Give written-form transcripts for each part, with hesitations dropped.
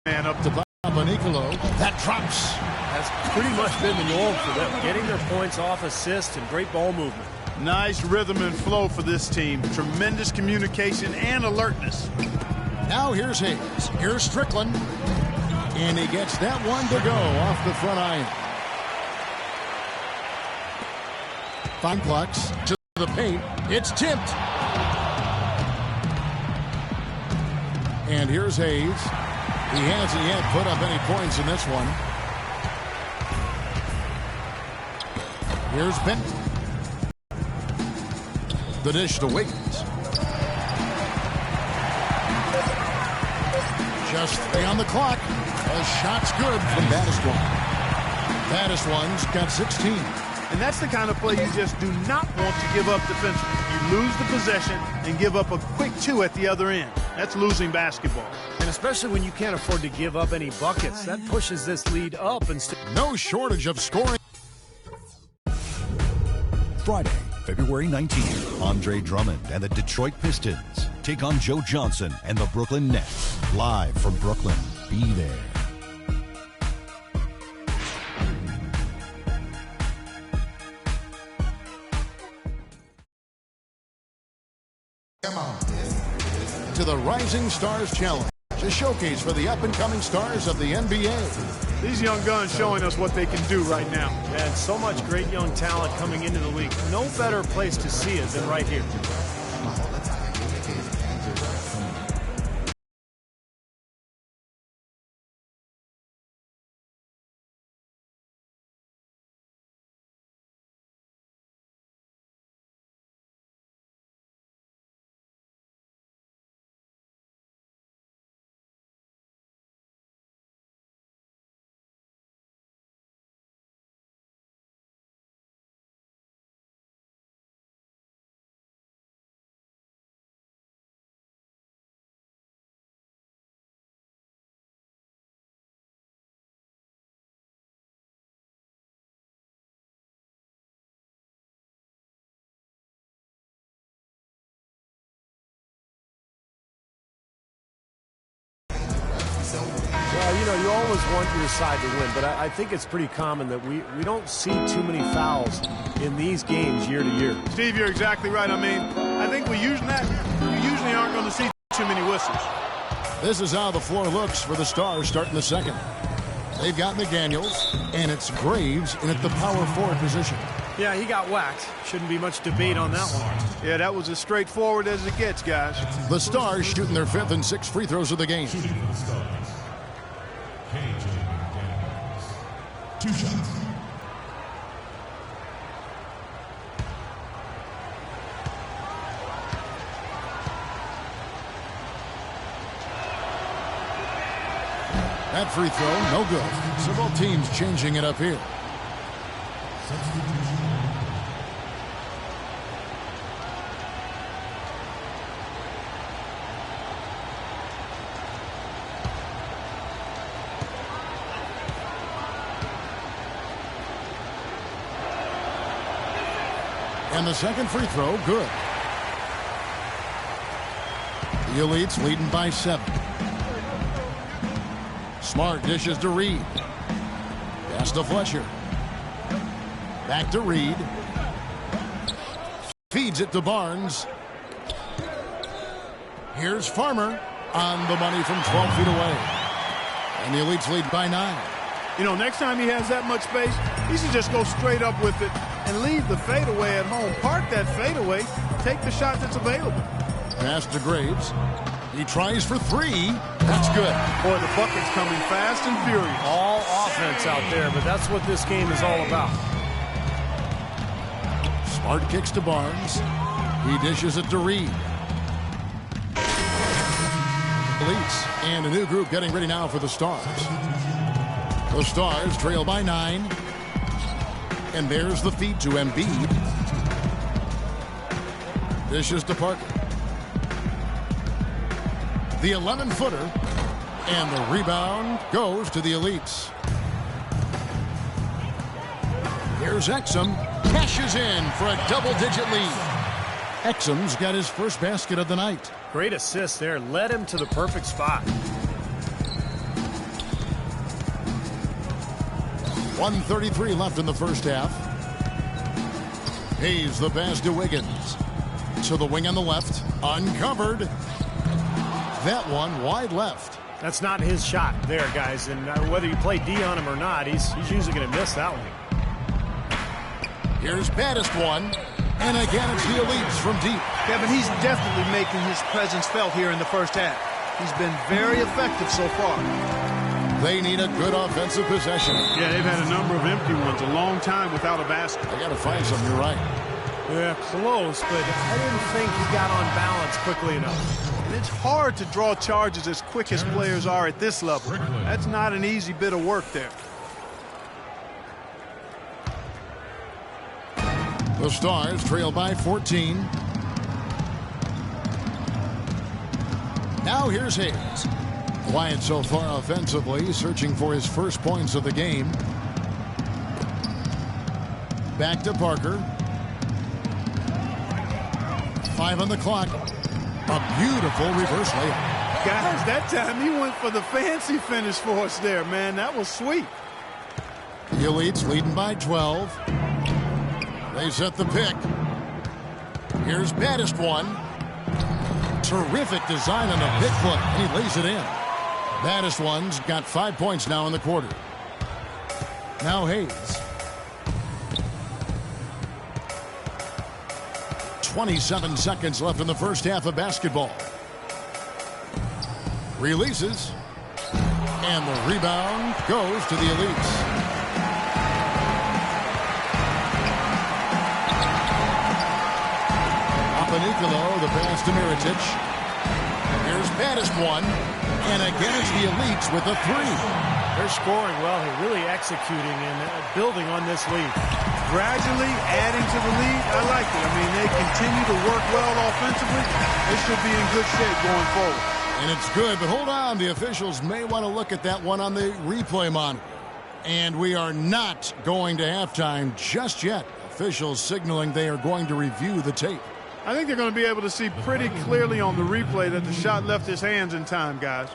Man up to Nicolo. That drops. Has pretty much been the norm for them, getting their points off assists and great ball movement. Nice rhythm and flow for this team. Tremendous communication and alertness. Now here's Hayes. Here's Strickland. And he gets that one to go off the front iron. Funklux to the paint. It's tipped. And here's Hayes. He hasn't yet put up any points in this one. Here's Bent. The dish to Wiggins. Just 3 on the clock. A shot's good from Baddest-One. Baddest-One's got 16. And that's the kind of play you just do not want to give up defensively. You lose the possession and give up a quick 2 at the other end. That's losing basketball. And especially when you can't afford to give up any buckets, that pushes this lead up. And no shortage of scoring. Friday, February 19th, Andre Drummond and the Detroit Pistons take on Joe Johnson and the Brooklyn Nets. Live from Brooklyn. Be there. To the Rising Stars Challenge, a showcase for the up-and-coming stars of the NBA. These young guns showing us what they can do right now. And so much great young talent coming into the league. No better place to see it than right here. Well, you know, you always want your side to win, but I think it's pretty common that we don't see too many fouls in these games year to year. Steve, you're exactly right. I mean, I think you usually aren't going to see too many whistles. This is how the floor looks for the Stars starting the second. They've got McDaniels, and it's Graves in at the power forward position. Yeah, he got whacked. Shouldn't be much debate on that one. Yeah, that was as straightforward as it gets, guys. The Stars shooting their 5th and 6th free throws of the game. 2 shots. That free throw, no good. Several teams changing it up here. And the second free throw, good. The Elites leading by 7. Smart dishes to Reed. Pass to Fletcher. Back to Reed. Feeds it to Barnes. Here's Farmer on the money from 12 feet away. And the Elites lead by 9. You know, next time he has that much space, he should just go straight up with it and leave the fadeaway at home. Park that fadeaway. Take the shot that's available. Pass to Graves. He tries for 3. That's good. Boy, the bucket's coming fast and furious. All offense out there, but that's what this game is all about. Smart kicks to Barnes. He dishes it to Reed. Elites and a new group getting ready now for the Stars. The Stars trail by 9. And there's the feed to Embiid. Dishes to Parker. The 11-footer. And the rebound goes to the Elites. Here's Exum. Cashes in for a double-digit lead. Exum's got his first basket of the night. Great assist there. Led him to the perfect spot. 1:33 left in the first half. Hayes the pass to Wiggins. To the wing on the left. Uncovered. That one wide left. That's not his shot there, guys. And whether you play D on him or not, he's usually going to miss that one. Here's baddest one. And again, it's the elites from deep. Kevin, he's definitely making his presence felt here in the first half. He's been very effective so far. They need a good offensive possession. Yeah, they've had a number of empty ones, a long time without a basket. They got to find something, you're right. Yeah, close, but I didn't think he got on balance quickly enough. And it's hard to draw charges as quick as players are at this level. That's not an easy bit of work there. The Stars trail by 14. Now here's Hayes. Quiet so far offensively, searching for his first points of the game. Back to Parker. 5 on the clock. A beautiful reverse layup. Guys, that time he went for the fancy finish for us there, man. That was sweet. The elites leading by 12. They set the pick. Here's baddest one. Terrific design on the pick foot, and he lays it in. Baddest one's got 5 points now in the quarter. Now Hayes. 27 seconds left in the first half of basketball. Releases. And the rebound goes to the elites. Papanikolaou, the pass to Mirotic. Here's baddest one. And again, it's the elites with a three. They're scoring well here, really executing and building on this lead. Gradually adding to the lead, I like it. I mean, they continue to work well offensively. They should be in good shape going forward. And it's good, but hold on. The officials may want to look at that one on the replay monitor. And we are not going to halftime just yet. Officials signaling they are going to review the tape. I think they're going to be able to see pretty clearly on the replay that the shot left his hands in time, guys.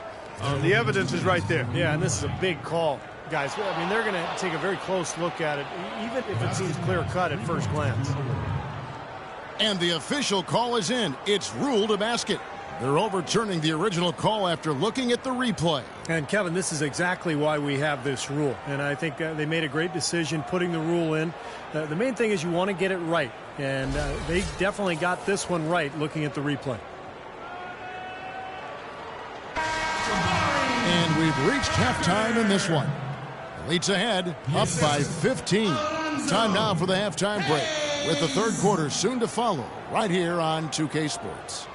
The evidence is right there. Yeah, and this is a big call, guys. I mean, they're going to take a very close look at it, even if it seems clear-cut at first glance. And the official call is in. It's ruled a basket. They're overturning the original call after looking at the replay. And, Kevin, this is exactly why we have this rule. And I think they made a great decision putting the rule in. The main thing is you want to get it right. And they definitely got this one right looking at the replay. And we've reached halftime in this one. Leads ahead, up by 15. Time now for the halftime break, with the third quarter soon to follow, right here on 2K Sports.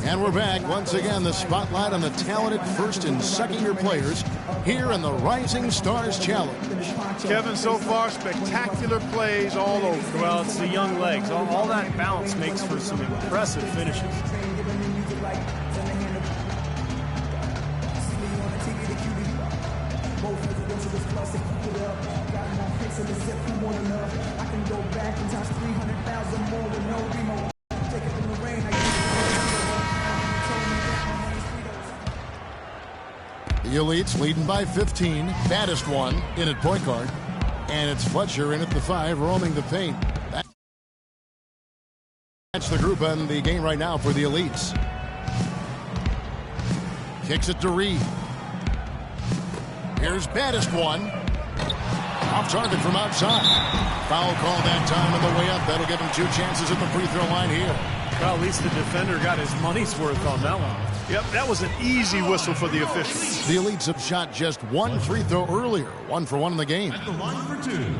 And we're back. Once again, the spotlight on the talented first and second-year players here in the Rising Stars Challenge. Kevin, so far, spectacular plays all over. Well, it's the young legs. All that bounce makes for some impressive finishes. The elites leading by 15. Baddest one in at point guard. And it's Fletcher in at the 5, roaming the paint. That's the group in the game right now for the elites. Kicks it to Reed. Here's baddest one. Off target from outside. Foul call that time on the way up. That'll give him 2 chances at the free throw line here. Well, at least the defender got his money's worth on that one. Yep, that was an easy whistle for the officials. The elites have shot just 1 free throw earlier. 1 for 1 in the game. At the line for 2.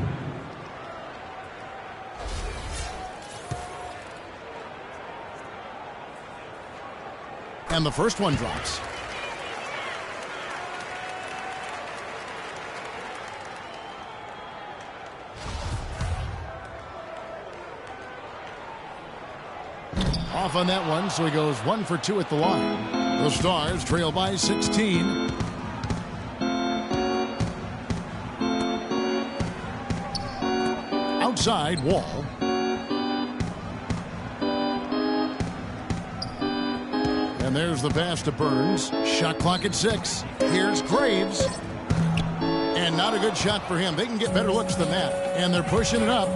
And the first one drops. Off on that one, so he goes 1 for 2 at the line. The Stars trail by 16. Outside, Wall. And there's the pass to Burns. Shot clock at 6. Here's Graves. And not a good shot for him. They can get better looks than that. And they're pushing it up.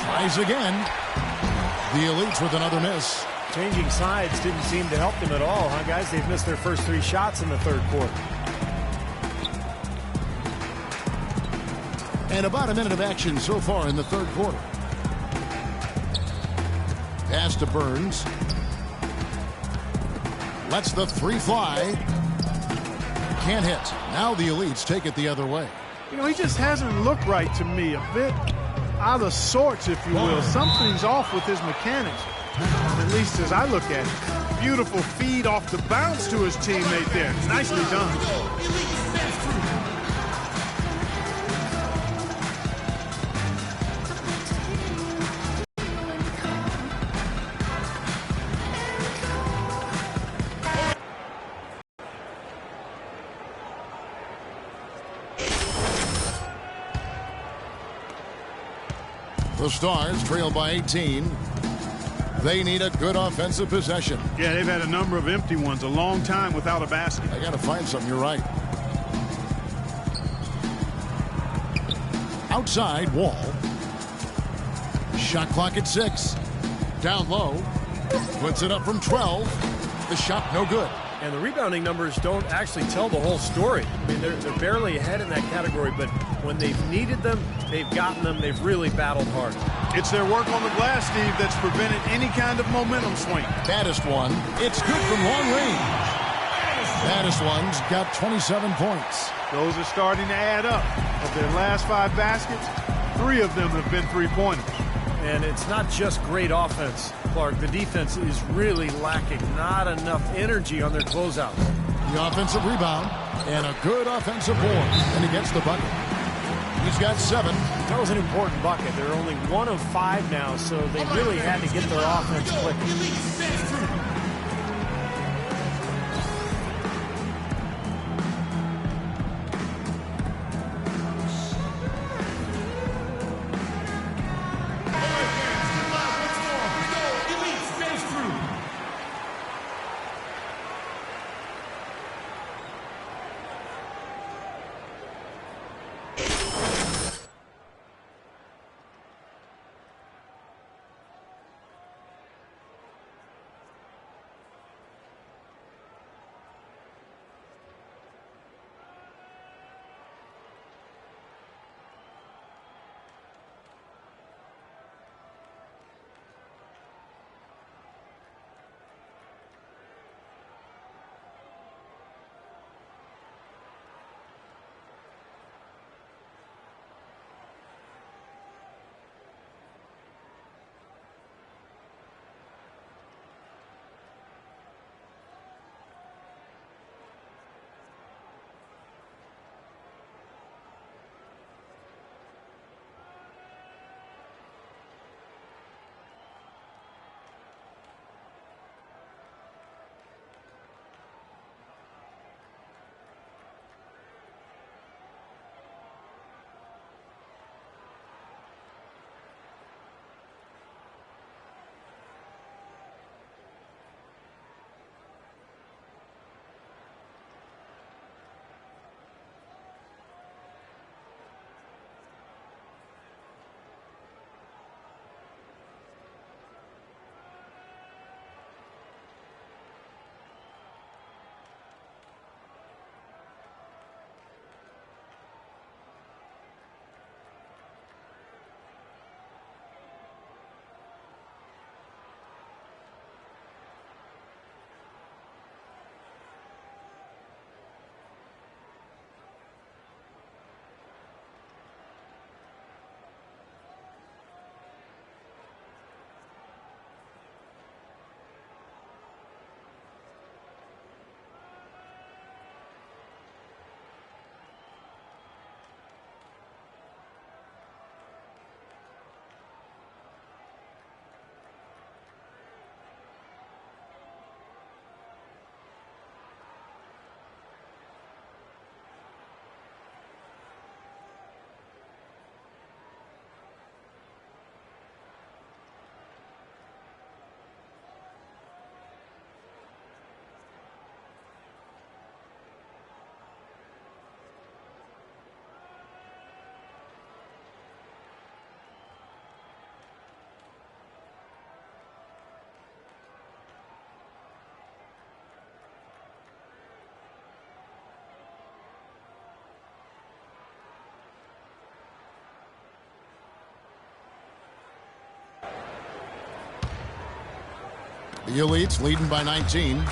Tries again. The Elites with another miss. Changing sides didn't seem to help them at all, huh, guys? They've missed their first 3 shots in the third quarter. And about a minute of action so far in the third quarter. Pass to Burns. Lets the 3 fly. Can't hit. Now the Elites take it the other way. You know, he just hasn't looked right to me. A bit out of sorts, if you will. Something's off with his mechanics, at least as I look at it. Beautiful feed off the bounce to his teammate there. Nicely done. The Stars trail by 18. They need a good offensive possession. Yeah, they've had a number of empty ones, a long time without a basket. I got to find something. You're right. Outside, Wall. Shot clock at 6. Down low. Puts it up from 12. The shot no good. And the rebounding numbers don't actually tell the whole story. I mean, they're barely ahead in that category, but when they've needed them, they've gotten them. They've really battled hard. It's their work on the glass, Steve, that's prevented any kind of momentum swing. Baddest one. It's good from long range. Baddest one's got 27 points. Those are starting to add up. Of their last 5 baskets, 3 of them have been three-pointers. And it's not just great offense, Clark. The defense is really lacking. Not enough energy on their closeouts. The offensive rebound and a good offensive board. And he gets the bucket. He's got 7. That was an important bucket. They're only 1 of 5 now, so they really had to get their offense clicking. The Elites leading by 19.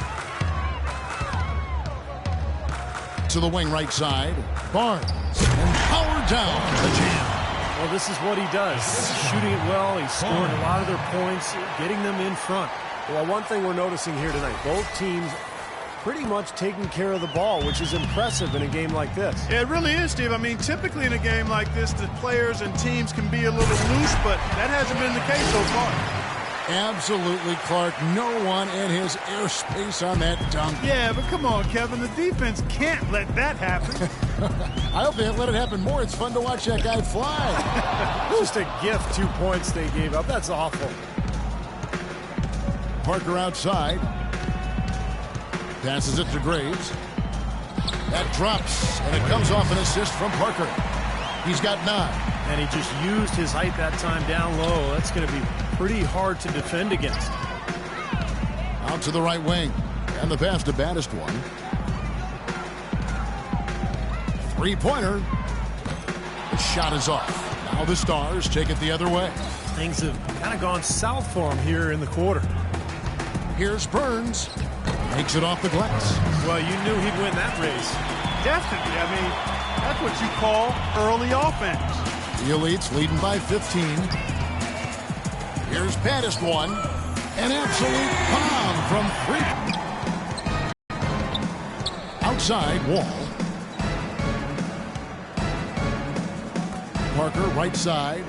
To the wing right side. Barnes. And powered down. The jam. Well, this is what he does. He's shooting it well. He's scoring a lot of their points, getting them in front. Well, one thing we're noticing here tonight, both teams pretty much taking care of the ball, which is impressive in a game like this. Yeah, it really is, Steve. I mean, typically in a game like this, the players and teams can be a little loose, but that hasn't been the case so far. Absolutely, Clark. No one in his airspace on that dunk. Yeah, but come on, Kevin. The defense can't let that happen. I hope they let it happen more. It's fun to watch that guy fly. Just a gift, 2 points they gave up. That's awful. Parker outside. Passes it to Graves. That drops, and it comes off an assist from Parker. He's got 9. And he just used his height that time down low. That's going to be pretty hard to defend against. Out to the right wing. And the pass to Baddest one. 3-pointer. The shot is off. Now the Stars take it the other way. Things have kind of gone south for him here in the quarter. Here's Burns. Makes it off the glass. Well, you knew he'd win that race. Definitely. I mean, that's what you call early offense. The Elites leading by 15. Here's Baddest one. An absolute bomb from 3. Outside, Wall. Parker, right side.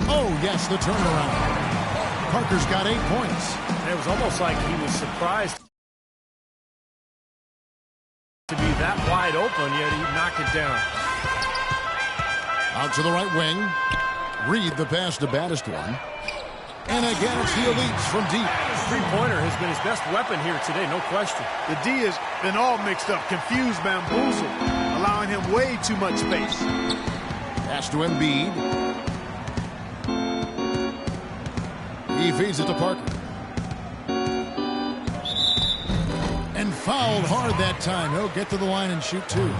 Oh, yes, the turnaround. Parker's got 8 points. And it was almost like he was surprised to be that wide open, yet he knocked it down. Out to the right wing. Reed the pass to Baddest one. And again, it's the Elites from deep. The three-pointer has been his best weapon here today, no question. The D has been all mixed up, confused, bamboozled, allowing him way too much space. Pass to Embiid. He feeds it to Parker. And fouled hard that time. He'll get to the line and shoot 2.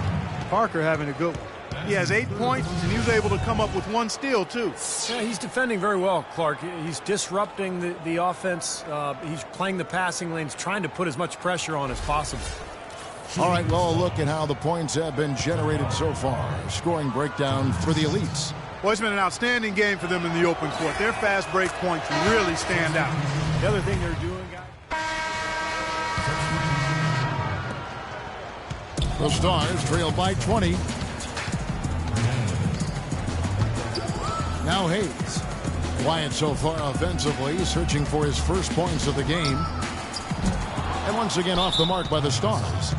Parker having a good one. He has 8 points, and he was able to come up with 1 steal, too. Yeah, he's defending very well, Clark. He's disrupting the offense. He's playing the passing lanes, trying to put as much pressure on as possible. All right, well, a look at how the points have been generated so far. Scoring breakdown for the Elites. Well, it's been an outstanding game for them in the open court. Their fast break points really stand out. The other thing they're doing, guys. The Stars trail by 20. Now Hayes. Quiet so far offensively, searching for his first points of the game. And once again off the mark by the Stars.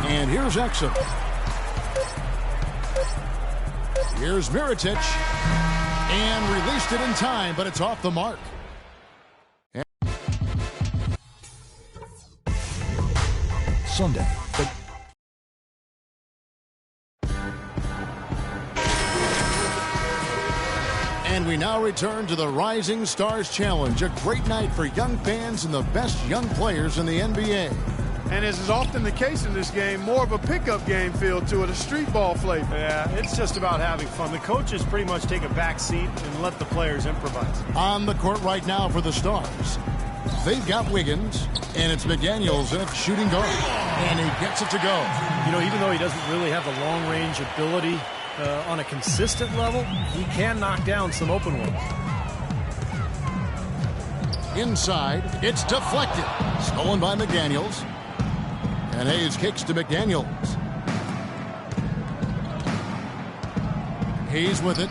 And here's Exum. Here's Mirotic. And released it in time, but it's off the mark. Sunday. And we now return to the Rising Stars Challenge, a great night for young fans and the best young players in the NBA. And as is often the case in this game, more of a pickup game feel to it, a street ball flavor. Yeah, it's just about having fun. The coaches pretty much take a back seat and let the players improvise. On the court right now for the Stars. They've got Wiggins, and it's McDaniels in a shooting guard. And he gets it to go. You know, even though he doesn't really have the long-range ability on a consistent level, he can knock down some open ones. Inside, it's deflected. Stolen by McDaniels. And Hayes kicks to McDaniels. Hayes with it.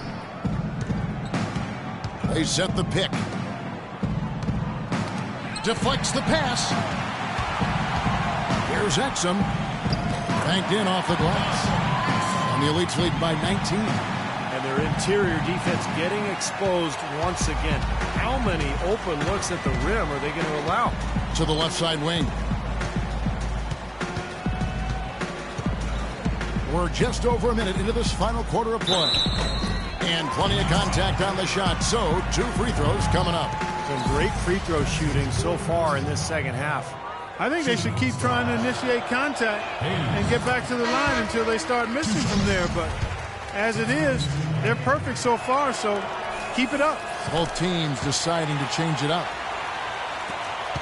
They set the pick. Deflects the pass. Here's Exum. Banked in off the glass. And the Elites lead by 19. And their interior defense getting exposed once again. How many open looks at the rim are they going to allow? To the left side wing. We're just over a minute into this final quarter of play. And plenty of contact on the shot. So, 2 free throws coming up. Some great free throw shooting so far in this second half. I think they should keep trying to initiate contact and get back to the line until they start missing from there. But As it is, they're perfect so far, so keep it up. Both teams deciding to change it up.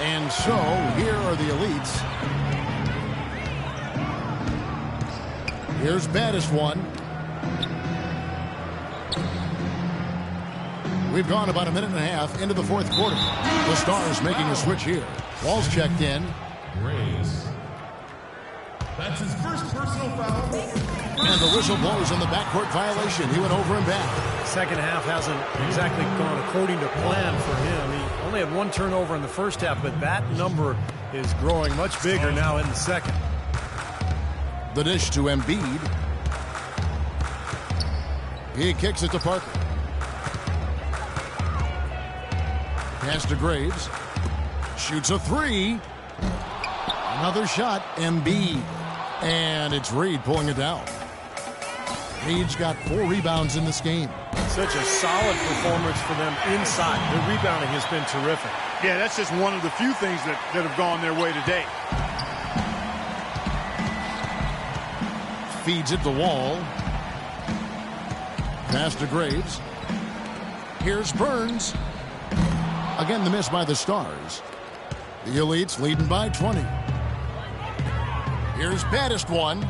And so, here are the elites. Here's baddest one. We've gone about a minute and a half into the fourth quarter. The Stars making a switch here. Wall's checked in. Race. That's his first personal foul. And the whistle blows on the backcourt violation. He went over and back. Second half hasn't exactly gone according to plan for him. He only had one turnover in the first half, but that number is growing much bigger now in the second. The dish to Embiid. He kicks it to Parker. Pass to Graves. Shoots a three. Another shot. Embiid. And it's Reed pulling it down. Reed's got 4 rebounds in this game. Such a solid performance for them inside. The rebounding has been terrific. Yeah, that's just one of the few things that have gone their way today. Feeds it to Wall. Pass to Graves. Here's Burns. Again, the miss by the Stars. The elites leading by 20. Here's baddest one.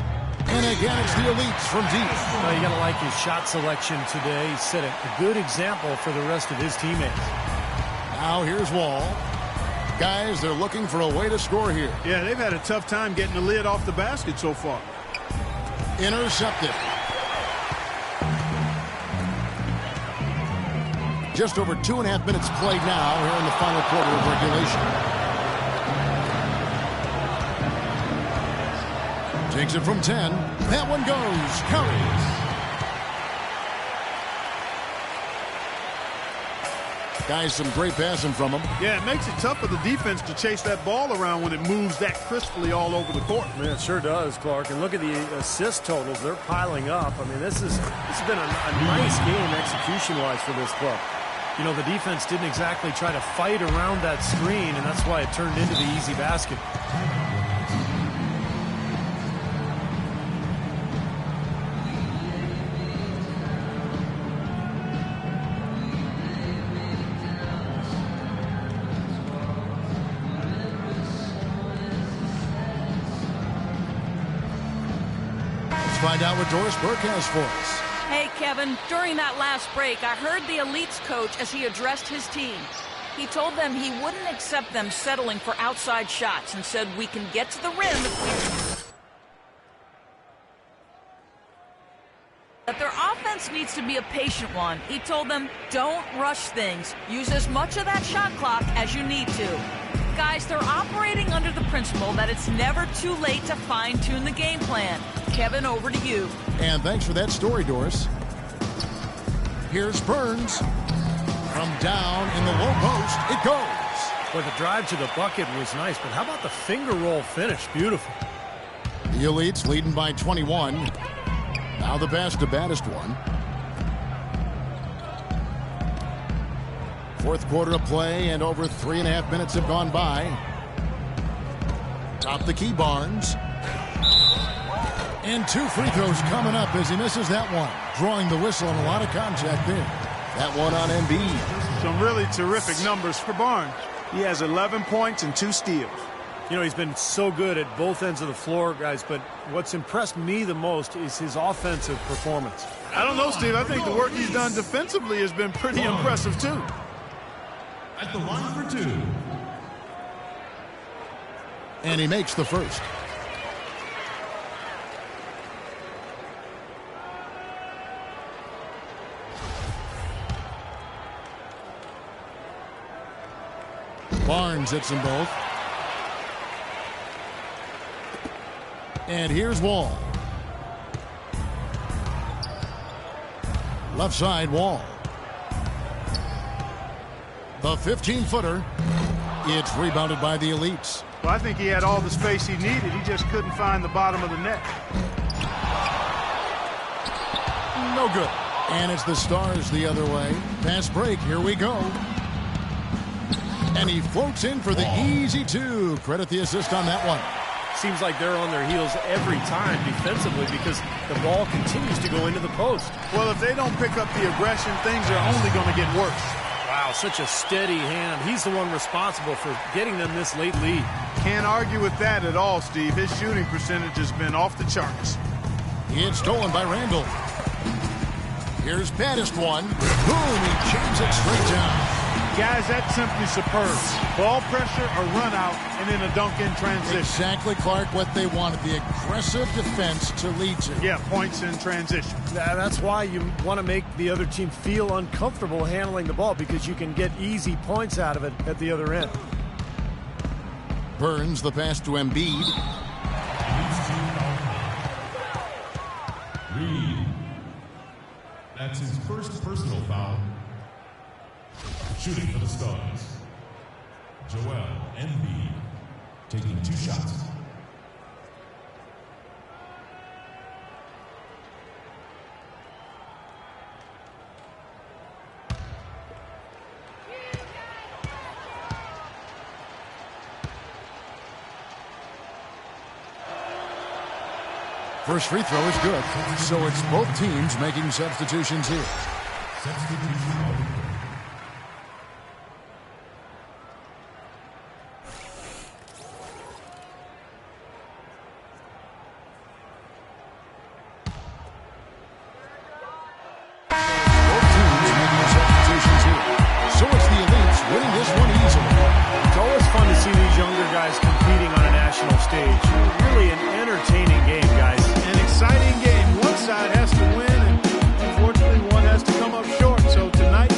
And again, it's the elites from deep. Well, you got to like his shot selection today. He set a good example for the rest of his teammates. Now here's Wall. Guys, they're looking for a way to score here. Yeah, they've had a tough time getting the lid off the basket so far. Intercepted. Just over 2.5 minutes played now here in the final quarter of regulation. Takes it from 10. That one goes. Curry. Guys, some great passing from him. Yeah, it makes it tough for the defense to chase that ball around when it moves that crisply all over the court. Man, it sure does, Clark. And look at the assist totals. They're piling up. I mean, this has been a nice game execution-wise for this club. You know, the defense didn't exactly try to fight around that screen, and that's why it turned into the easy basket. Find out what Doris Burke has for us. Hey, Kevin, during that last break, I heard the elites coach as he addressed his team. He told them he wouldn't accept them settling for outside shots and said we can get to the rim if that their offense needs to be a patient one. He told them, don't rush things. Use as much of that shot clock as you need to. Guys, they're operating under the principle that it's never too late to fine-tune the game plan. Kevin, over to you. And thanks for that story, Doris. Here's Burns. From down in the low post, it goes. Well, the drive to the bucket was nice, but how about the finger roll finish? Beautiful. The elites leading by 21. Now the pass to baddest one. Fourth quarter of play, and over 3.5 minutes have gone by. Top the key, Barnes. And 2 free throws coming up as he misses that one. Drawing the whistle and a lot of contact there. That one on Embiid. Some really terrific numbers for Barnes. He has 11 points and 2 steals. You know, he's been so good at both ends of the floor, guys, but what's impressed me the most is his offensive performance. I don't know, Steve. I think the work he's done defensively has been pretty impressive, too. At the line for 2. And he makes the first. Barnes hits them both. And here's Wall. Left side, Wall. The 15-footer. It's rebounded by the elites. Well, I think he had all the space he needed. He just couldn't find the bottom of the net. No good. And it's the Stars the other way. Pass break. Here we go. And he floats in for the easy 2. Credit the assist on that one. Seems like they're on their heels every time defensively because the ball continues to go into the post. Well, if they don't pick up the aggression, things are only going to get worse. Wow, such a steady hand. He's the one responsible for getting them this late lead. Can't argue with that at all, Steve. His shooting percentage has been off the charts. It's stolen by Randall. Here's baddest one. Boom, he jams it straight down. Guys, that's simply superb. Ball pressure, a run out, and then a dunk in transition. Exactly, Clark, what they wanted. The aggressive defense to lead to. Yeah, points in transition. That's why you want to make the other team feel uncomfortable handling the ball because you can get easy points out of it at the other end. Burns the pass to Embiid. Reed. That's his first personal foul. Shooting for the Stars. Joel Embiid taking 2 shots. First free throw is good. So it's both teams making substitutions here. Substitution. Competing on a national stage. Really an entertaining game, guys. An exciting game. One side has to win, and unfortunately one has to come up short. So tonight,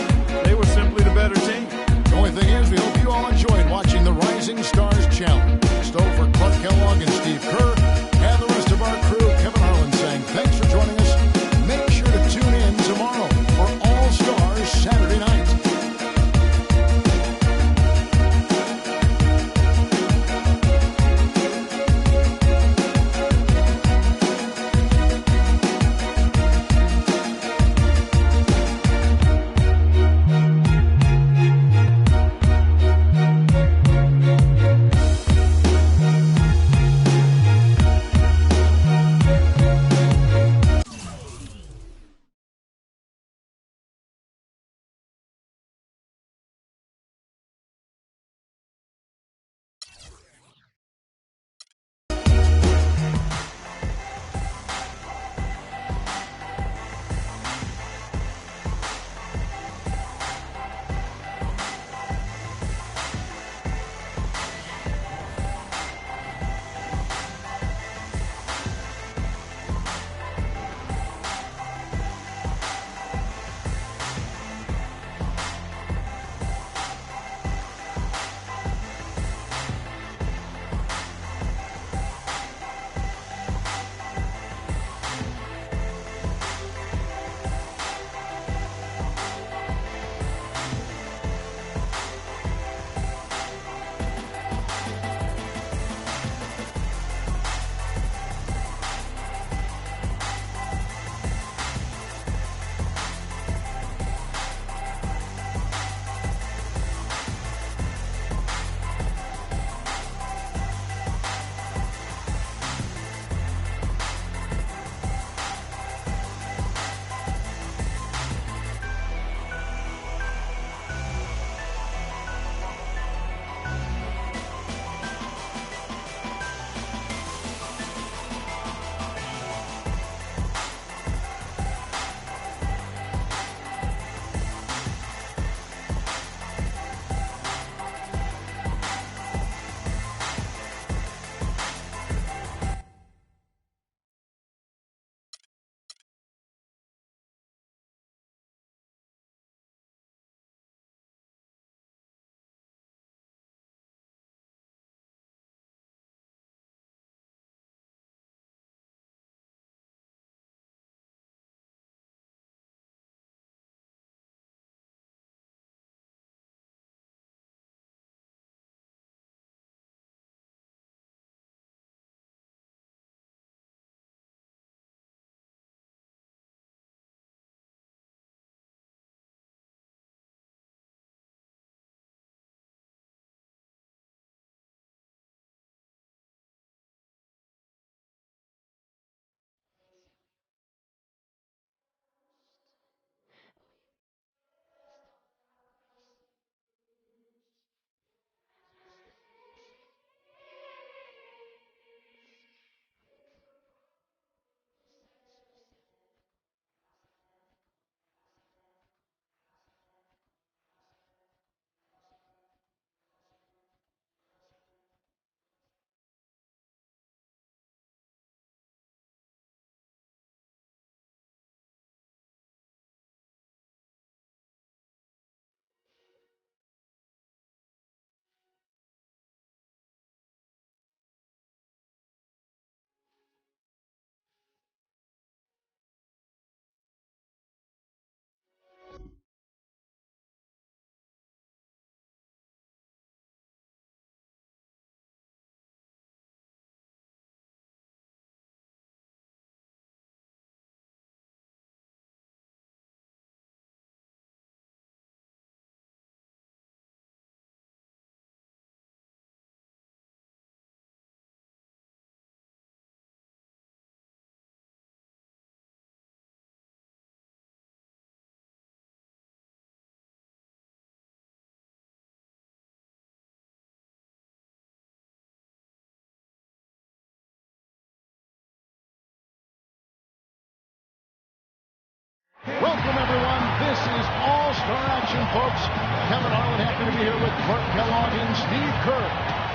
Welcome, everyone. This is All-Star Action, folks. Kevin Harlan happy to be here with Burt Kellogg and Steve Kerr.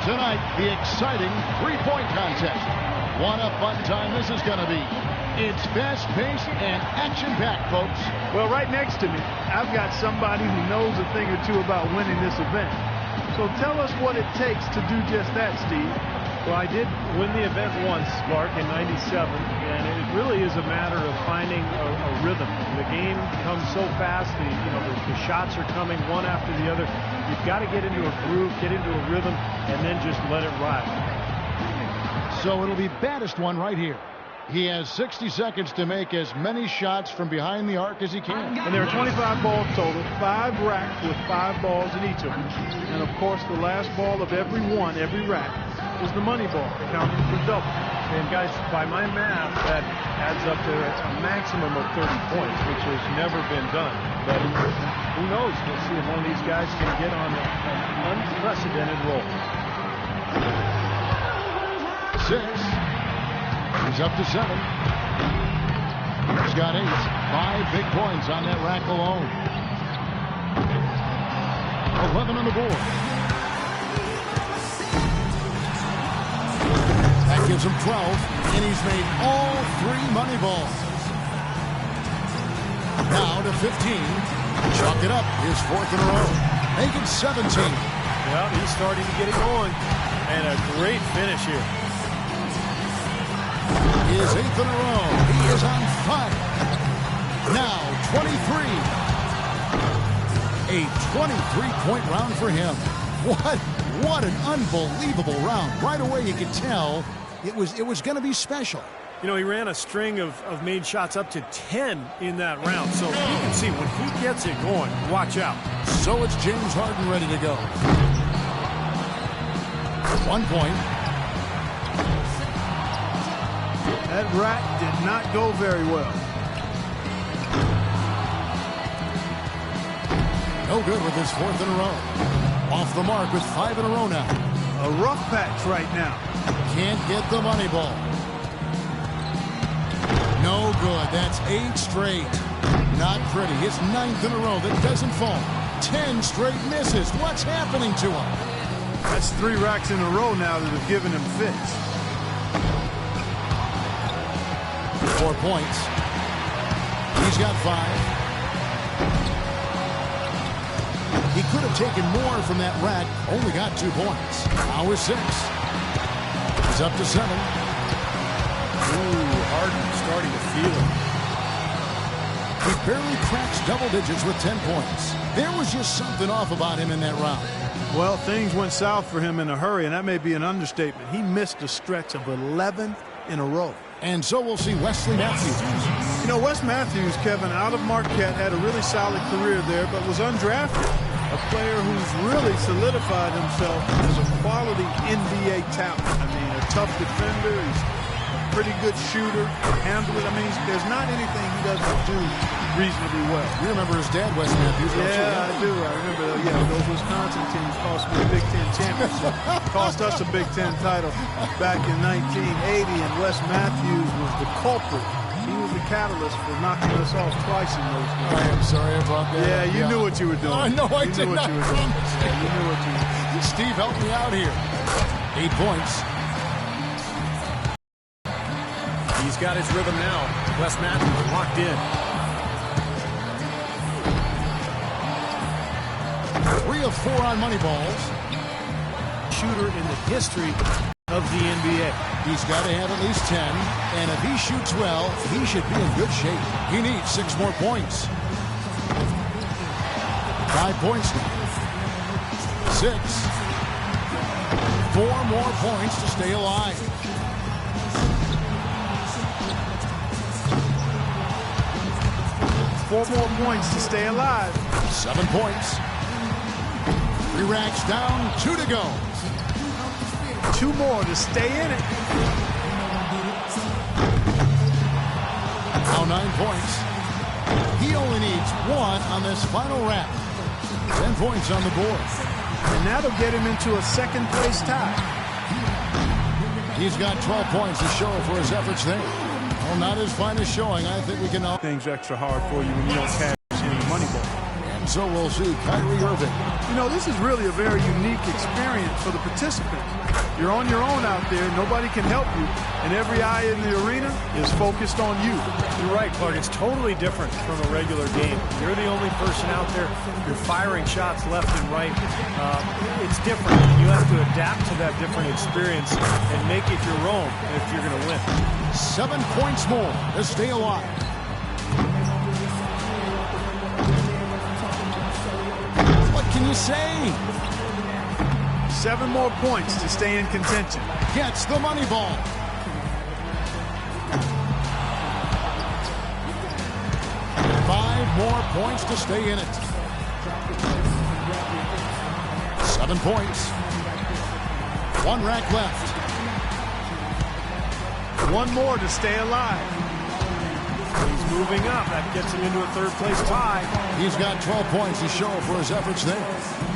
Tonight, the exciting three-point contest. What a fun time this is going to be. It's fast-paced and action-packed, folks. Well, right next to me, I've got somebody who knows a thing or two about winning this event. So tell us what it takes to do just that, Steve. Well, I did win the event once, Clark, in '97, and it really is a matter of finding a rhythm. The game comes so fast, the shots are coming one after the other. You've got to get into a groove, get into a rhythm, and then just let it ride. So it'll be baddest one right here. He has 60 seconds to make as many shots from behind the arc as he can. And there are 25 balls total, 5 racks with 5 balls in each of them. And of course, the last ball of every rack is the money ball, counting for double. And guys, by my math, that adds up to a maximum of 30 points, which has never been done. But who knows? We'll see if one of these guys can get on an unprecedented roll. 6. He's up to 7. He's got 8. 5 big points on that rack alone. 11 on the board. That gives him 12, and he's made all 3 money balls. Now to 15. Chalk it up, his 4th in a row. Make it 17. Well, he's starting to get it going. And a great finish here. His 8th in a row. He is on fire. Now 23. A 23-point round for him. What an unbelievable round. Right away you could tell it was going to be special. You know, he ran a string of made shots up to 10 in that round. So you can see when he gets it going, watch out. So it's James Harden ready to go. 1 point. That rack did not go very well. No good with his 4th in a row. Off the mark with 5 in a row now. A rough patch right now. Can't get the money ball. No good. That's 8 straight. Not pretty. His 9th in a row that doesn't fall. 10 straight misses. What's happening to him? That's 3 racks in a row now that have given him fits. 4 points. He's got 5. He could have taken more from that rack. Only got 2 points. Now is 6. He's up to 7. Ooh, Harden starting to feel it. He barely cracks double digits with 10 points. There was just something off about him in that round. Well, things went south for him in a hurry, and that may be an understatement. He missed a stretch of 11 in a row. And so we'll see Wesley Matthews. You know, Wes Matthews, Kevin, out of Marquette, had a really solid career there, but was undrafted. A player who's really solidified himself as a quality NBA talent. I mean, a tough defender. He's a pretty good shooter. Handle it. I mean, there's not anything he doesn't do reasonably well. You remember his dad, Wes Matthews? Yeah, I do. I remember, those Wisconsin teams cost me a Big Ten championship. Cost us a Big Ten title back in 1980, and Wes Matthews was the culprit. He was the catalyst for knocking us off twice in those games. I am sorry about that. Yeah, you knew what you were doing. No, I did not. You knew what you were doing. Steve, help me out here. 8 points. He's got his rhythm now. Wes Matthews locked in. 3 of 4 on money balls. Shooter in the history of the NBA. He's got to have at least 10, and if he shoots well, he should be in good shape. He needs 6 more points. 5 points now. 6. 4 more points to stay alive. 4 more points to stay alive. 7 points. 3 racks down, 2 to go. 2 more to stay in it. Now 9 points. He only needs 1 on this final rack. 10 points on the board. And that'll get him into a second-place tie. He's got 12 points to show for his efforts there. Well, not his finest showing. I think we can all Things extra hard for you when you don't cash any money ball. And so we'll see Kyrie Irving. You know, this is really a very unique experience for the participants. You're on your own out there. Nobody can help you. And every eye in the arena is focused on you. You're right, Clark. It's totally different from a regular game. You're the only person out there. You're firing shots left and right. It's different. You have to adapt to that different experience and make it your own if you're going to win. 7 points more to stay alive. What can you say? 7 more points to stay in contention. Gets the money ball. More points to stay in it. 7 points. 1 rack left. 1 more to stay alive. He's moving up. That gets him into a third-place tie. He's got 12 points to show for his efforts there.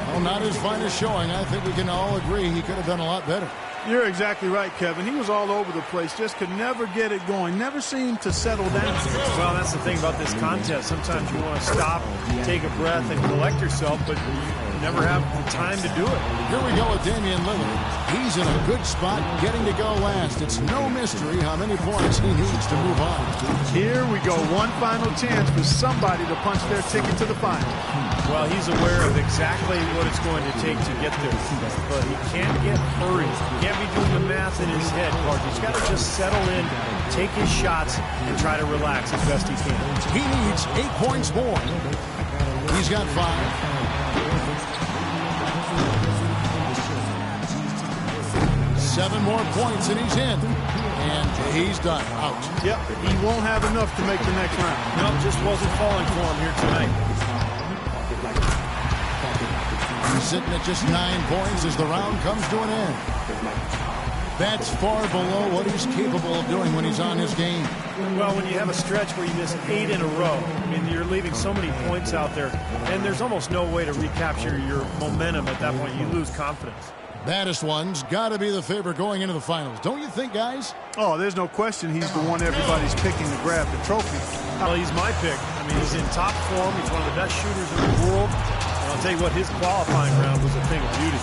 Well, not his finest showing. I think we can all agree he could have done a lot better. You're exactly right, Kevin. He was all over the place, just could never get it going, never seemed to settle down. Well, that's the thing about this contest. Sometimes you want to stop, take a breath, and collect yourself, but you never have the time to do it. Here we go with Damian Lillard. He's in a good spot, getting to go last. It's no mystery how many points he needs to move on. Here we go, one final chance for somebody to punch their ticket to the final. Well, he's aware of exactly what it's going to take to get there, but he can't get hurried. He can't be doing the math in his head, Clark. He's got to just settle in, take his shots, and try to relax as best he can. He needs 8 points more. He's got 5. 7 more points, and he's in. And he's done. Out. Yep, he won't have enough to make the next round. Nope, just wasn't falling for him here tonight. He's sitting at just 9 points as the round comes to an end. That's far below what he's capable of doing when he's on his game. Well, when you have a stretch where you miss 8 in a row, I mean, you're leaving so many points out there, and there's almost no way to recapture your momentum at that point. You lose confidence. Baddest one's got to be the favorite going into the finals. Don't you think, guys? Oh, there's no question he's the one everybody's picking to grab the trophy. Well, he's my pick. I mean, he's in top form. He's one of the best shooters in the world. And I'll tell you what, his qualifying round was a thing of beauty.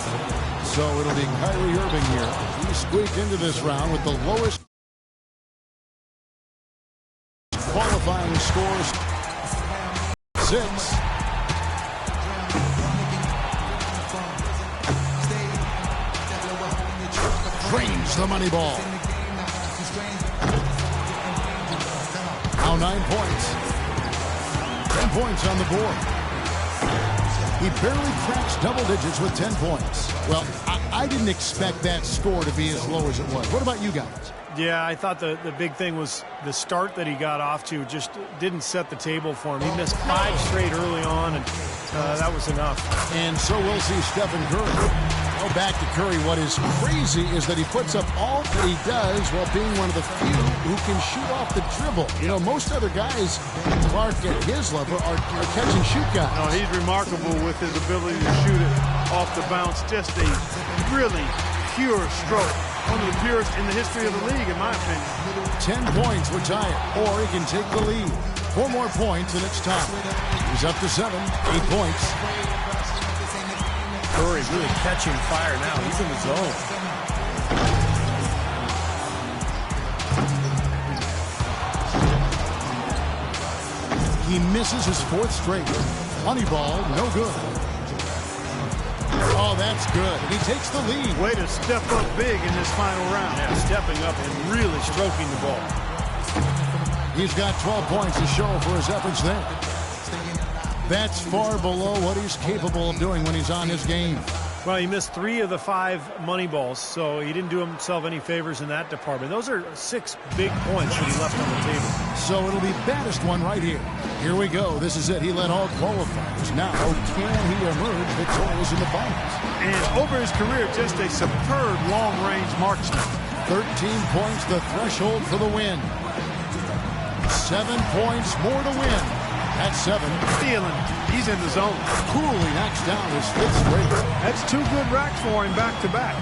So it'll be Kyrie Irving here. He squeaked into this round with the lowest qualifying scores. 6. Drains the money ball. Now 9 points. 10 points on the board. He barely cracks double digits with 10 points. Well, I didn't expect that score to be as low as it was. What about you guys? Yeah, I thought the big thing was the start that he got off to just didn't set the table for him. He missed 5 straight early on, and that was enough. And so we'll see Stephen Curry. Well, back to Curry. What is crazy is that he puts up all that he does while being one of the few who can shoot off the dribble. You know, most other guys, Clark, at his level, are catch-and-shoot guys. No, he's remarkable with his ability to shoot it off the bounce. Just a really pure stroke. One of the purest in the history of the league, in my opinion. 10 points would tie it, or he can take the lead. 4 more points, and it's time. He's up to 7, 8 points. Curry really catching fire now. He's in the zone. He misses his 4th straight. Money ball, no good. Oh, that's good. And he takes the lead. Way to step up big in this final round. Yeah, stepping up and really stroking the ball. He's got 12 points to show for his efforts there. That's far below what he's capable of doing when he's on his game. Well, he missed 3 of the 5 money balls, so he didn't do himself any favors in that department. Those are 6 big points that he left on the table. So it'll be baddest one right here. Here we go. This is it. He led all qualifiers. Now, can he emerge victorious in the finals? And over his career, just a superb long-range marksman. 13 points, the threshold for the win. 7 points more to win. That's 7. Feeling he's in the zone. Coolly knocks down his 5th straight. That's 2 good racks for him back-to-back.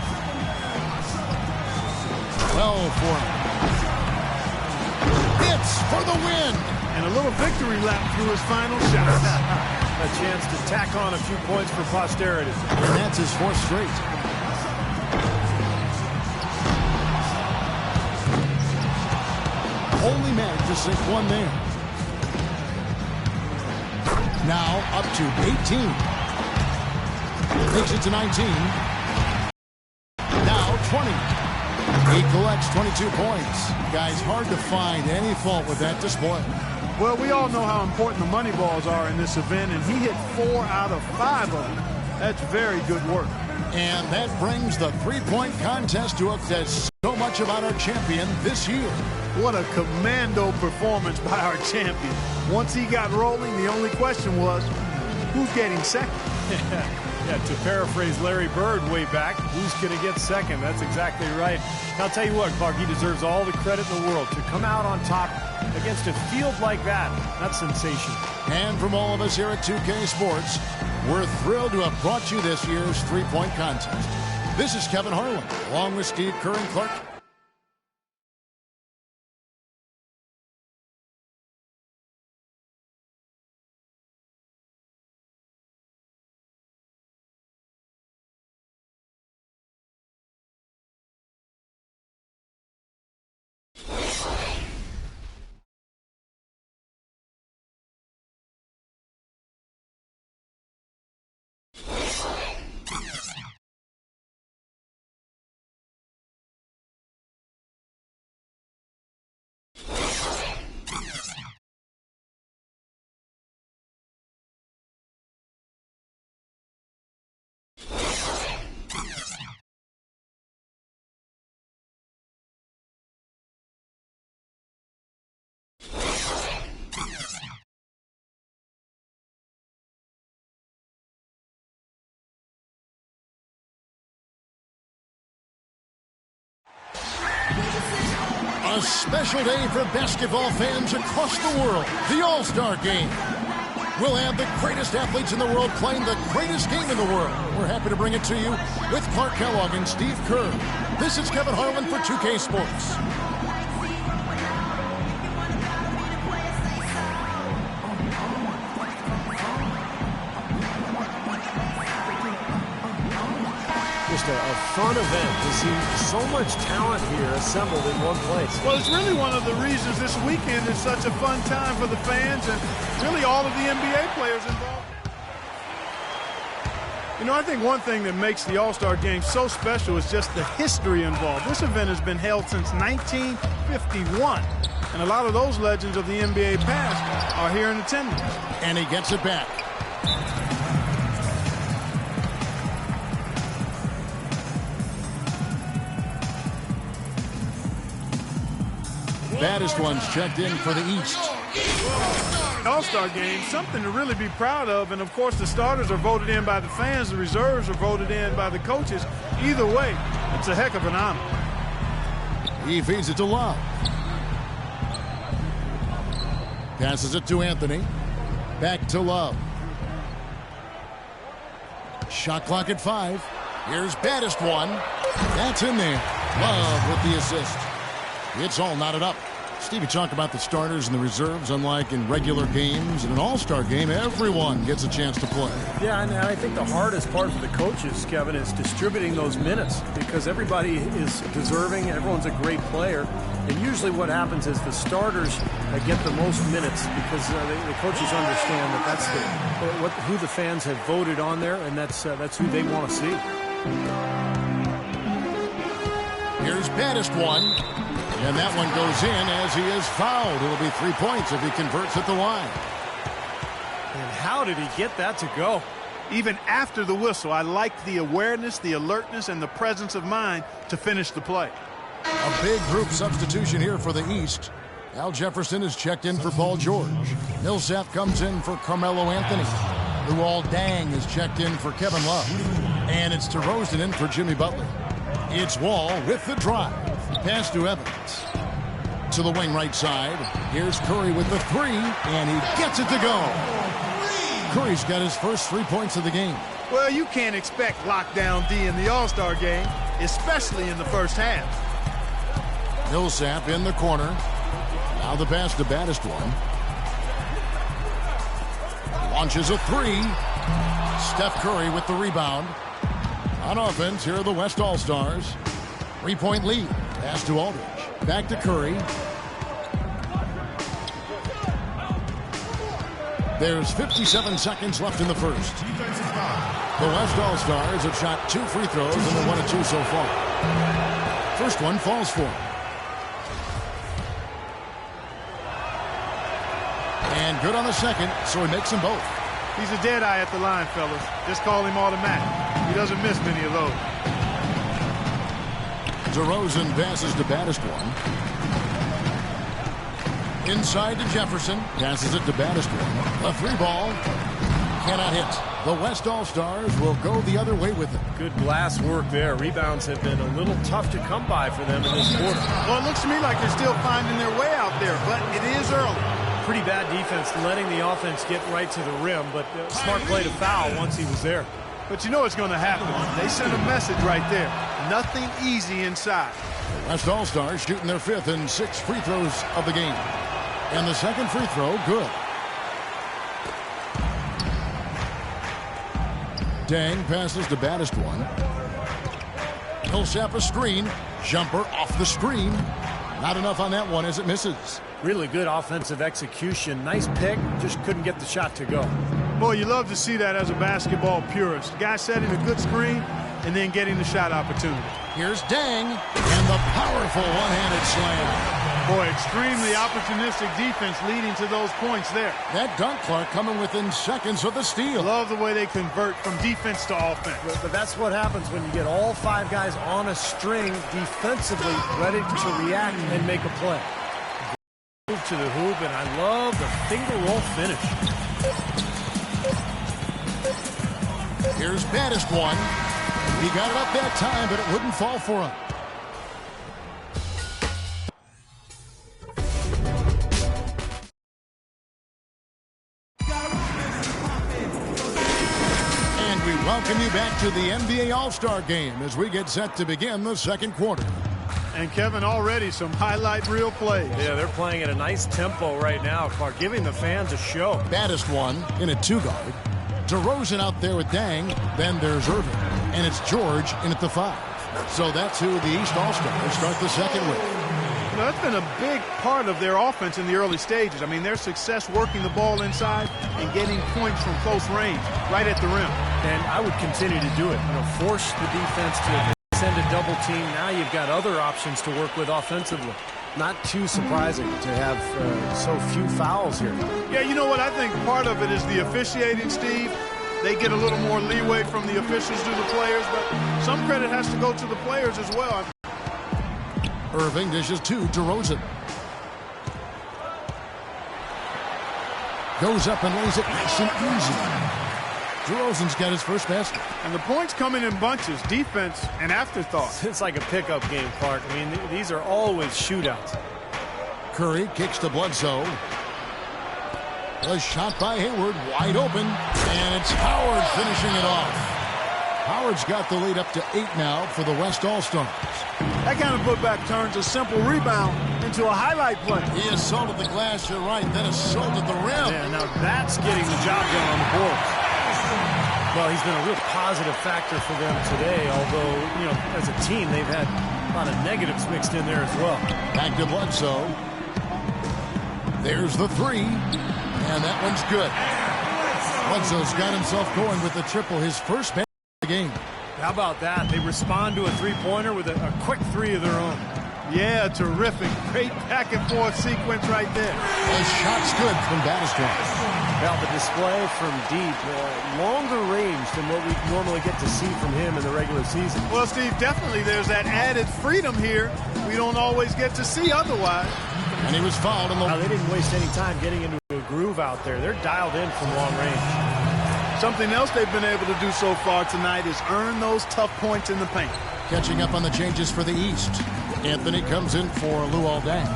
12 for him. hits for the win. And a little victory lap through his final shots. A chance to tack on a few points for posterity. And that's his fourth straight. Only managed to sink one there. Now up to 18. Takes it to 19. Now 20. He collects 22 points. Guys, hard to find any fault with that display. Well, we all know how important the money balls are in this event, and he hit 4 out of 5 of them. That's very good work. And that brings the three-point contest to a says so much about our champion this year. What a commando performance by our champion. Once he got rolling, the only question was, who's getting second? Yeah, to paraphrase Larry Bird way back, who's going to get second? That's exactly right. I'll tell you what, Clark, he deserves all the credit in the world to come out on top against a field like that. That's sensational. And from all of us here at 2K Sports, we're thrilled to have brought you this year's three-point contest. This is Kevin Harlan, along with Steve Kerr and Clark. A special day for basketball fans across the world, the All-Star Game. We'll have the greatest athletes in the world playing the greatest game in the world. We're happy to bring it to you with Clark Kellogg and Steve Kerr. This is Kevin Harlan for 2K Sports. Just a fun event to see so much talent here assembled in one place. Well, it's really one of the reasons this weekend is such a fun time for the fans and really all of the NBA players involved. You know, I think one thing that makes the All-Star Game so special is just the history involved. This event has been held since 1951, and a lot of those legends of the NBA past are here in attendance. And he gets it back. Baddest ones checked in for the East. All-Star Game, something to really be proud of, and of course the starters are voted in by the fans, the reserves are voted in by the coaches. Either way, it's a heck of an honor. He feeds it to Love. Passes it to Anthony. Back to Love. Shot clock at 5. Here's baddest one. That's in there. Love with the assist. It's all knotted up. Steve, you talk about the starters and the reserves. Unlike in regular games, in an all-star game, everyone gets a chance to play. Yeah, and I think the hardest part for the coaches, Kevin, is distributing those minutes because everybody is deserving. Everyone's a great player. And usually what happens is the starters get the most minutes because the coaches understand that that's who the fans have voted on there, and that's who they want to see. Here's baddest one. And that one goes in as he is fouled. It'll be 3 points if he converts at the line. And how did he get that to go? Even after the whistle, I liked the awareness, the alertness, and the presence of mind to finish the play. A big group substitution here for the East. Al Jefferson is checked in for Paul George. Millsap comes in for Carmelo Anthony. Luol Deng is checked in for Kevin Love. And it's DeRozan in for Jimmy Butler. It's Wall with the drive. Pass to Evans. To the wing right side. Here's Curry with the 3, and he gets it to go. Curry's got his first 3 points of the game. Well, you can't expect lockdown D in the All-Star Game, especially in the first half. Millsap in the corner. Now the pass to baddest one. Launches a three. Steph Curry with the rebound. On offense, here are the West All-Stars. 3-point lead. Pass to Aldridge. Back to Curry. There's 57 seconds left in the first. The West All-Stars have shot 2 free throws and they're 1 of 2 so far. First one falls for him. And good on the second, so he makes them both. He's a dead eye at the line, fellas. Just call him automatic. He doesn't miss many of those. DeRozan passes to baddest one. Inside to Jefferson. Passes it to baddest one. A three ball. Cannot hit. The West All-Stars will go the other way with it. Good glass work there. Rebounds have been a little tough to come by for them in this quarter. Well, it looks to me like they're still finding their way out there, but it is early. Pretty bad defense letting the offense get right to the rim, but smart play to foul once he was there. But you know what's going to happen. They send a message right there. Nothing easy inside. West All-Stars shooting their 5th and 6th free throws of the game. And the second free throw, good. Dang passes to baddest one. Millsap a screen. Jumper off the screen. Not enough on that one as it misses. Really good offensive execution. Nice pick. Just couldn't get the shot to go. Boy, you love to see that as a basketball purist. The guy setting a good screen and then getting the shot opportunity. Here's Dang and the powerful one-handed slam. Boy, extremely opportunistic defense leading to those points there. That dunk, Clark, coming within seconds of the steal. Love the way they convert from defense to offense. But that's what happens when you get all 5 guys on a string defensively ready to react and make a play. Move to the hoop, and I love the finger roll finish. Here's baddest one. He got it up that time, but it wouldn't fall for him. And we welcome you back to the NBA All-Star Game as we get set to begin the second quarter. And Kevin, already some highlight reel plays. Yeah, they're playing at a nice tempo right now, Clark, giving the fans a show. Baddest one in a 2-guard. DeRozan out there with Dang. Then there's Irving. And it's George in at the 5. So that's who the East All-Stars start the second with. You know, that's been a big part of their offense in the early stages. I mean, their success working the ball inside and getting points from close range, right at the rim. And I would continue to do it. You know, force the defense to send a double team. Now you've got other options to work with offensively. Not too surprising to have so few fouls here. Yeah, you know what? I think part of it is the officiating, Steve. They get a little more leeway from the officials to the players, but some credit has to go to the players as well. Irving dishes to DeRozan. Goes up and lays it nice and easy. DeRozan's got his first basket. And the points coming in bunches, defense and afterthought. It's like a pickup game, Clark. I mean, these are always shootouts. Curry kicks to Bledsoe. A shot by Hayward, wide open, and it's Howard finishing it off. Howard's got the lead up to 8 now for the West All-Stars. That kind of putback turns a simple rebound into a highlight play. He assaulted the glass, you're right, then assaulted the rim. Yeah, now that's getting the job done on the boards. Well, he's been a real positive factor for them today, although, you know, as a team, they've had a lot of negatives mixed in there as well. Back to Bledsoe. There's the 3, and that one's good. Bledsoe's got himself going with the triple, his first basket of the game. How about that? They respond to a three-pointer with a quick 3 of their own. Yeah, terrific. Great back-and-forth sequence right there. The shot's good from Battister. Well, the display from deep, longer range than what we normally get to see from him in the regular season. Well, Steve, definitely there's that added freedom here we don't always get to see otherwise. And he was fouled on the... Now, they didn't waste any time getting into a groove out there. They're dialed in from long range. Something else they've been able to do so far tonight is earn those tough points in the paint. Catching up on the changes for the East. Anthony comes in for Luol Deng.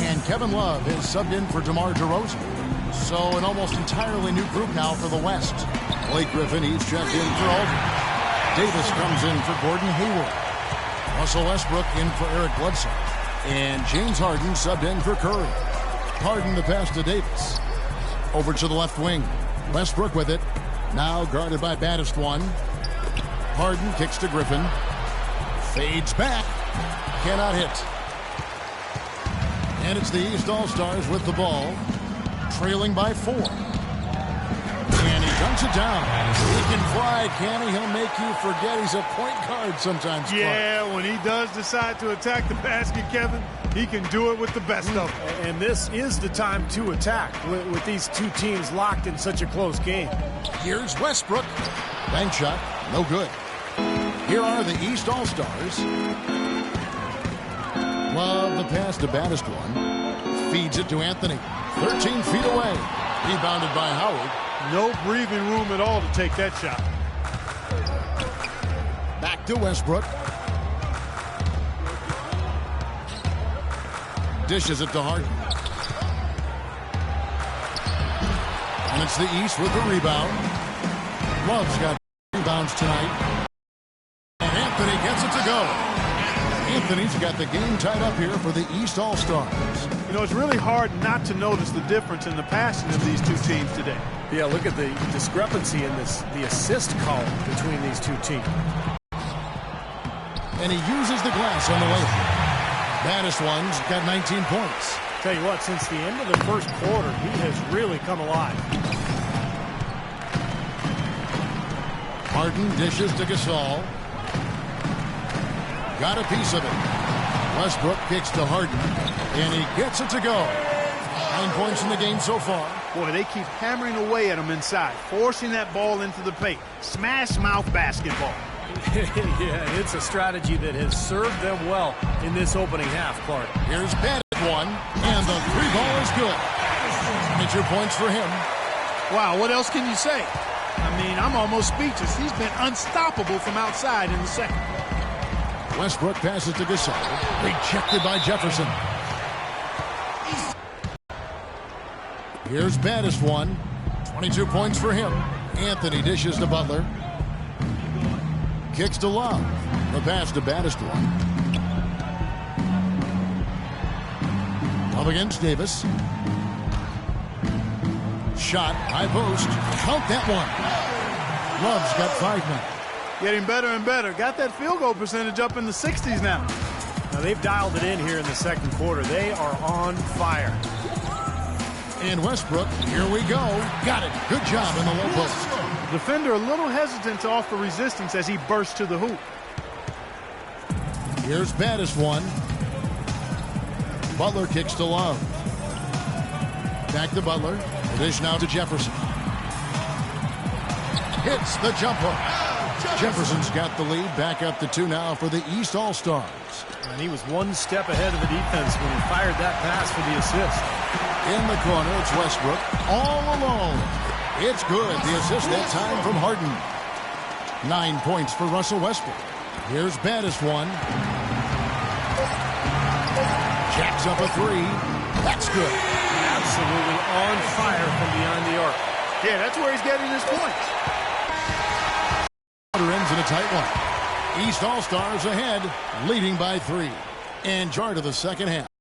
And Kevin Love is subbed in for DeMar DeRozan. So an almost entirely new group now for the West. Blake Griffin, he's checked in for Aldridge. Davis comes in for Gordon Hayward. Russell Westbrook in for Eric Bledsoe. And James Harden subbed in for Curry. Harden the pass to Davis. Over to the left wing. Westbrook with it. Now guarded by Baddest one. Harden kicks to Griffin. Fades back. Cannot hit. And it's the East All-Stars with the ball. Trailing by 4. And he dunks it down. He can fly, can he? He'll make you forget he's a point guard sometimes. Yeah, when he does decide to attack the basket, Kevin, he can do it with the best of them. And this is the time to attack with these two teams locked in such a close game. Here's Westbrook. Bank shot, no good. Here are the East All-Stars. Love the pass to Baddest one. Feeds it to Anthony. 13 feet away. Rebounded by Howard. No breathing room at all to take that shot. Back to Westbrook. Dishes it to Harden. And it's the East with the rebound. Love's got rebounds tonight. And Anthony gets it to go. Anthony's got the game tied up here for the East All-Stars. You know, it's really hard not to notice the difference in the passing of these two teams today. Yeah, look at the discrepancy in the assist column between these two teams. And he uses the glass on the layup. Baddest one's got 19 points. Tell you what, since the end of the first quarter, he has really come alive. Harden dishes to Gasol. Got a piece of it. Westbrook kicks to Harden, and he gets it to go. 9 points in the game so far. Boy, they keep hammering away at him inside, forcing that ball into the paint. Smash mouth basketball. Yeah, it's a strategy that has served them well in this opening half, Clark. Here's Baddest one, and the three ball is good. Major points for him. Wow, what else can you say? I mean, I'm almost speechless. He's been unstoppable from outside in the second. Westbrook passes to Gasol. Rejected by Jefferson. Here's Baddest one. 22 points for him. Anthony dishes to Butler. Kicks to Love. The pass to Baddest one. Love against Davis. Shot, high post. Count that one. Love's got 5 now. Getting better and better. Got that field goal percentage up in the 60s now. Now they've dialed it in here in the second quarter. They are on fire. And Westbrook, here we go. Got it. Good job in the low post. Defender a little hesitant to offer resistance as he bursts to the hoop. Here's Baddest one. Butler kicks to Love. Back to Butler. The dish now to Jefferson. Hits the jumper. Jefferson's got the lead. Back up to 2 now for the East All-Stars. And he was one step ahead of the defense when he fired that pass for the assist. In the corner, it's Westbrook. All alone. It's good. The assist that time from Harden. 9 points for Russell Westbrook. Here's Baddest one. Jacks up a 3. That's good. Absolutely on fire from beyond the arc. Yeah, that's where he's getting his points. Ends in a tight one. East All-Stars ahead, leading by 3. And jar to the second half.